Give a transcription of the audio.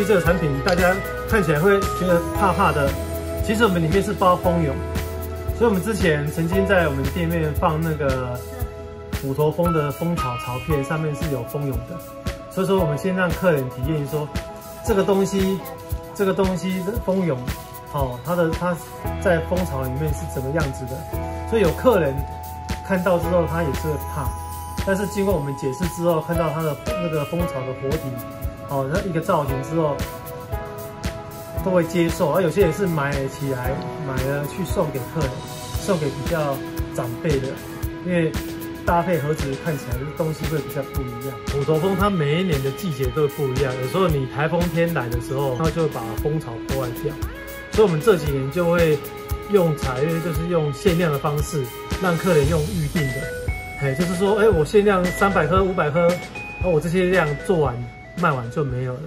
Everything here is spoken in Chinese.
这个产品大家看起来会觉得怕怕的，其实我们里面是包蜂蛹，所以我们之前曾经在我们店面放那个虎头蜂的蜂巢巢片，上面是有蜂蛹的，所以说我们先让客人体验说这个东西的蜂蛹，它在蜂巢里面是怎么样子的，所以有客人看到之后他也是会怕，但是经过我们解释之后，看到它的那个蜂巢的活体，那一个造型之后，都会接受。而有些人是买起来买了去送给客人，送给比较长辈的，因为搭配盒子看起来的东西会比较不一样。虎头蜂它每一年的季节都会不一样，有时候你台风天来的时候，它就会把蜂巢破坏掉，所以我们这几年就会采用就是用限量的方式，让客人用预定的，就是说，我限量300颗、500颗，我这些量做完卖完就没有了。